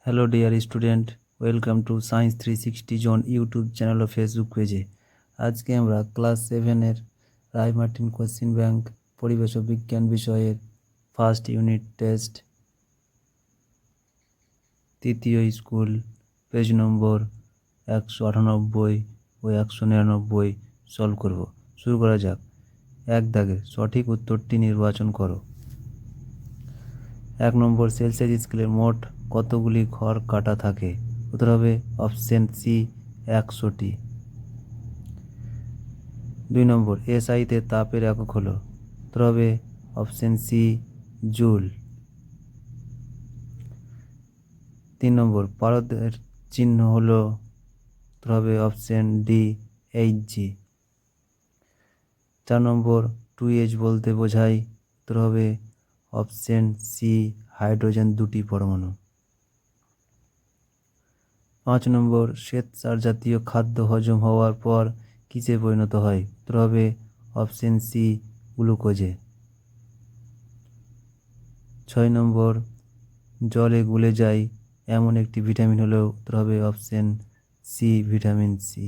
Hello dear student, welcome to science 360 জন YouTube channel ও ফেসবুক পেজে। আজকে আমরা ক্লাস 7-এর রায় মার্টিন কোশ্চিন ব্যাংক পরিবেশ ও বিজ্ঞান বিষয়ের ফার্স্ট ইউনিট টেস্ট তৃতীয় স্কুল পেজ নম্বর 198 ও 199 সলভ করব। শুরু করা যাক। এক দাগে সঠিক উত্তরটি নির্বাচন করো। 1 নম্বর, সেলসিয়াস স্কেলে মোট কতগুলি ঘর কাটা থাকে? উত্তর হবে অপশন সি, 100টি। 2 নম্বর, এসআইতে তাপের একক হলো? উত্তর হবে অপশন সি, জুল। 3 নম্বর, পারদের চিহ্ন হলো? উত্তর হবে অপশন ডি, এইচজি। 4 নম্বর, 2H বলতে বোঝায়? উত্তর হবে অপশন সি, হাইড্রোজেন 2টি পরমাণু। 5 নম্বর, শ্বেতসার জাতীয় খাদ্য হজম হওয়ার পর কিসে পরিণত হয়? উত্তর হবে অপশন সি, গ্লুকোজে। 6 নম্বর, জলে গুলে যায় এমন একটি ভিটামিন হলো? উত্তর হবে অপশন সি, ভিটামিন সি।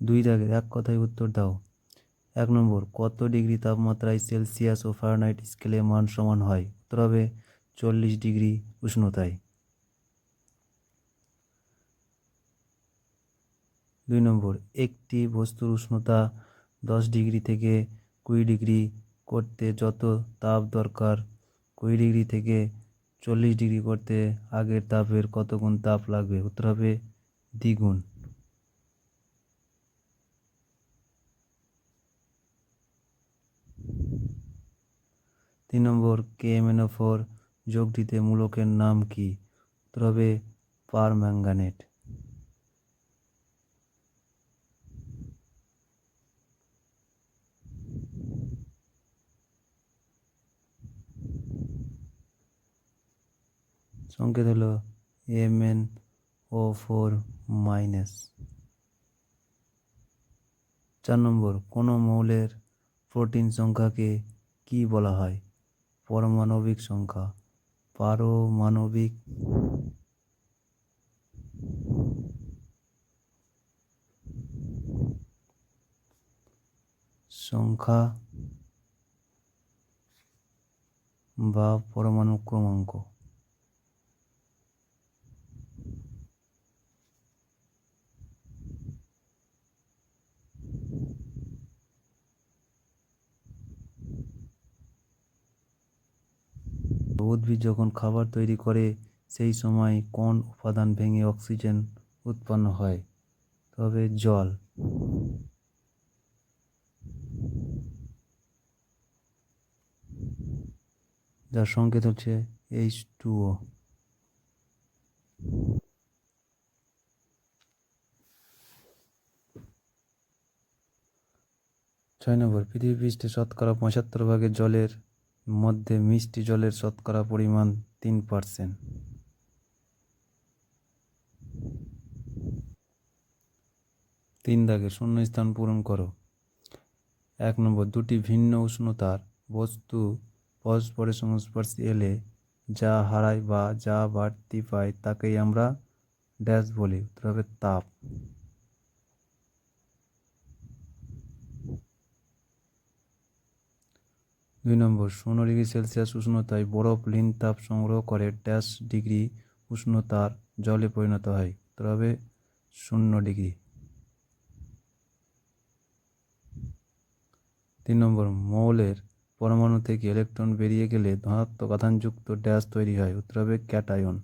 দুই দাগের এক কথায় উত্তর দাও। 1 নম্বর, কত ডিগ্রি তাপমাত্রায় সেলসিয়াস ও ফারেনহাইট স্কেলে মান সমান হয়? উত্তর হবে 40 ডিগ্রি উষ্ণতায়। 2 নম্বর, একটি বস্তুর উষ্ণতা 10 ডিগ্রি থেকে 20 ডিগ্রি করতে যত তাপ দরকার, 20 ডিগ্রি থেকে 40 ডিগ্রি করতে আগের তাপের কত গুণ তাপ লাগবে? উত্তর হবে দ্বিগুণ। 3 নম্বর, KMnO4 যোগটিতে মূলকের নাম কি? উত্তর হবে পারম্যাঙ্গানেট। সংকেত হলো MnO4-। 4 নম্বর, কোন মৌলের প্রোটিন সংখ্যাকে কি বলা হয়? পরমাণবিক সংখ্যা, পারমাণবিক সংখ্যা বা পরমাণু ক্রমাঙ্ক। উদ্ভিদ যখন খাবার তৈরি করে সেই সময় কোন উপাদান ভেঙে অক্সিজেন উৎপন্ন হয়? তবে জল। যার সংকেত হচ্ছে H2O। 6 নম্বর, পৃথিবী পৃষ্ঠে শতকরা 75 জলের মধ্যে মিষ্টি জলের শতকরা পরিমাণ 3%। 3 দাগে শূন্যস্থান পূরণ করো। 1 নম্বর, দুটি ভিন্ন উষ্ণতার বস্তু পরস্পরের সংস্পর্শে এলে যা হারায় বা যা বাড়তি পায় তাকেই আমরা ড্যাশ বলি? উত্তর হবে তাপ। 2 নম্বর, 15 ডিগ্রি সেলসিয়াস উষ্ণতায় বরফ লীন তাপ সংগ্রহ করে ড্যাশ ডিগ্রি উষ্ণতার জলে পরিণত হয়? উত্তর হবে 0 ডিগ্রি। 3 নম্বর, মৌলের পরমাণু থেকে ইলেকট্রন বেরিয়ে গেলে ধনাত্মক আধানযুক্ত ড্যাশ তৈরি হয়? উত্তর হবে ক্যাটায়ন।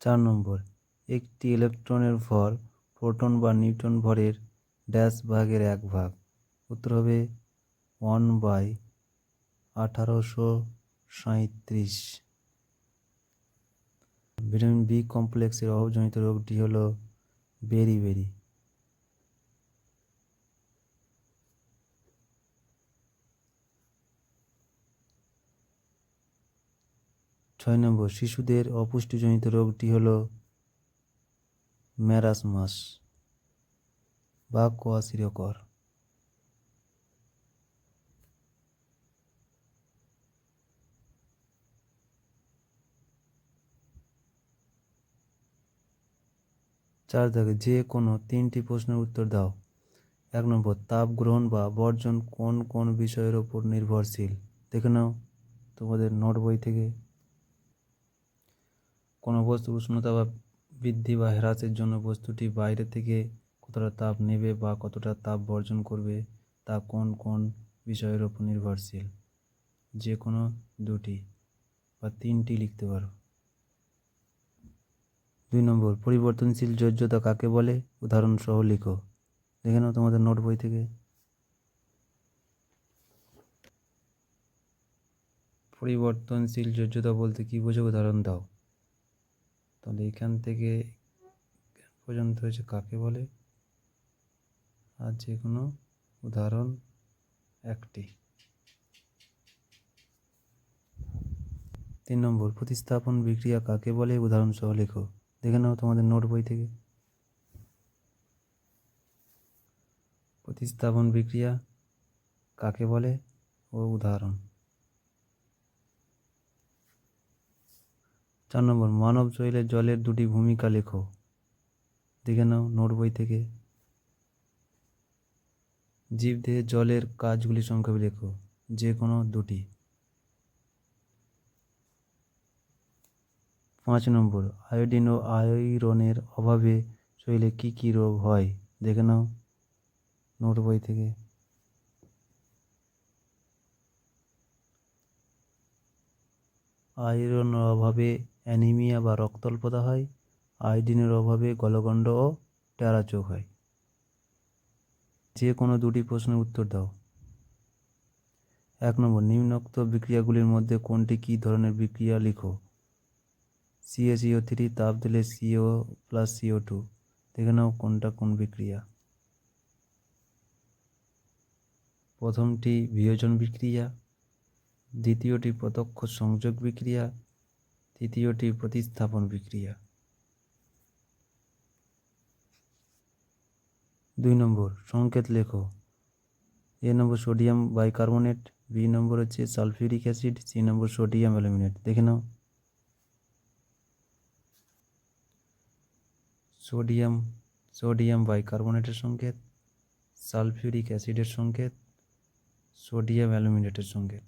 4 নম্বর, একটি ইলেকট্রনের ভর প্রোটন বা নিউট্রন ভরের ড্যাশ ভাগের 1 ভাগ? উত্তর হবে 1/1837। ভিটামিন বি কমপ্লেক্সের অভাবজনিত রোগটি হলো বেরি। 6 নম্বর, শিশুদের অপুষ্টিজনিত রোগটি হলো ম্যারাসমাস বা কোয়াশিরকর। 4 দাগে যে কোনো 3টি প্রশ্নের উত্তর দাও। 1 নম্বর, তাপ গ্রহণ বা বর্জন কোন কোন বিষয়ের ওপর নির্ভরশীল? দেখে নাও তোমাদের নোট বই থেকে। কোনো বস্তুর উষ্ণতা বা বৃদ্ধি বা হ্রাসের জন্য বস্তুটি বাইরে থেকে কতটা তাপ নেবে বা কতটা তাপ বর্জন করবে তা কোন কোন বিষয়ের ওপর নির্ভরশীল? যে কোনো 2টি বা 3টি লিখতে পারো। 2 নম্বর, পরিবর্তনশীল যোজ্যতা কাকে বলে? উদাহরণ সহ লিখো। দেখে নাও তোমাদের নোট বই থেকে। পরিবর্তনশীল যোজ্যতা বলতে কি বোঝো? উদাহরণ দাও। তাহলে এখান থেকে পর্যন্ত হয়েছে কাকে বলে, আর যে কোনো উদাহরণ একটি। 3 নম্বর, প্রতিস্থাপন বিক্রিয়া কাকে বলে? উদাহরণ সহ লেখো। দেখে নাও তোমাদের নোট বই থেকে। প্রতিস্থাপন বিক্রিয়া কাকে বলে ও উদাহরণ। 4 নম্বর, মানব শরীরে জলের 2টি ভূমিকা লেখো। দেখে নাও নোট বই থেকে। জীবদেহে জলের কাজগুলি সংক্ষেপে লেখো, যে কোনো 2টি। 5 নম্বর, আয়োডিন ও আয়রনের অভাবে শরীরে কি কি রোগ হয়? দেখে নাও নোট বই থেকে। আয়রনের অভাবে অ্যানিমিয়া বা রক্তাল্পতা হয়। আয়োডিনের অভাবে গলগণ্ড ও টেরা চোখ হয়। যে কোনো 2টি প্রশ্নের উত্তর দাও। 1 নম্বর, নিম্নোক্ত বিক্রিয়াগুলির মধ্যে কোনটি কী ধরনের বিক্রিয়া লিখো। CaCO3 তাপ দিলে CO প্লাস CO2। দেখে নাও কোনটা কোন বিক্রিয়া। প্রথমটি বিয়োজন বিক্রিয়া, দ্বিতীয়টি প্রত্যক্ষ সংযোগ বিক্রিয়া, তৃতীয়টি প্রতিস্থাপন বিক্রিয়া। 2 নম্বর, সংকেত লেখো। A number, sodium bicarbonate. B নম্বর হচ্ছে সালফিউরিক অ্যাসিড। C নম্বর সোডিয়াম অ্যালুমিনেট। দেখে নাও। সোডিয়াম বাইকার্বনেটের সংকেত, সালফিউরিক অ্যাসিডের সংকেত, সোডিয়াম অ্যালুমিনেটের সংকেত।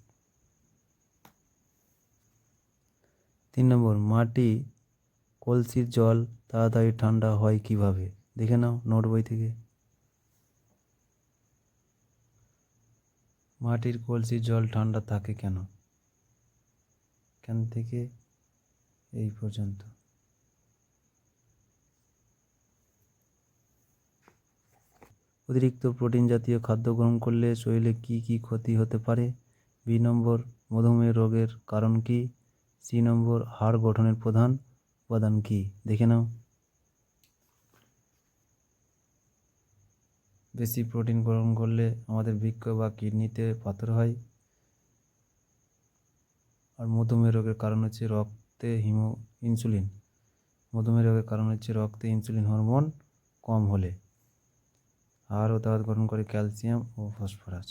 3 নম্বর, মাটি কলসির জল তাড়াতাড়ি ঠান্ডা হয় কিভাবে? দেখে নাও নোট বই থেকে। মাটির কলসির জল ঠান্ডা থাকে কেন? এখান থেকে এই পর্যন্ত। অতিরিক্ত প্রোটিন জাতীয় খাদ্য গ্রহণ করলে শরীরে কি কি ক্ষতি হতে পারে? বি নম্বর, মধুমেহ রোগের কারণ কি? সি নম্বর, হাড় গঠনের প্রধান উপাদান কি? দেখে নাও। বেশি প্রোটিন গ্রহণ করলে আমাদের বৃক্ক বা কিডনিতে পাথর হয়। আর মধুমেহ রোগের কারণ হচ্ছে রক্তে ইনসুলিন। মধুমেহ রোগের কারণ হচ্ছে রক্তে ইনসুলিন হরমোন কম হলে। আর ও গঠন করে ক্যালসিয়াম ও ফসফরাস।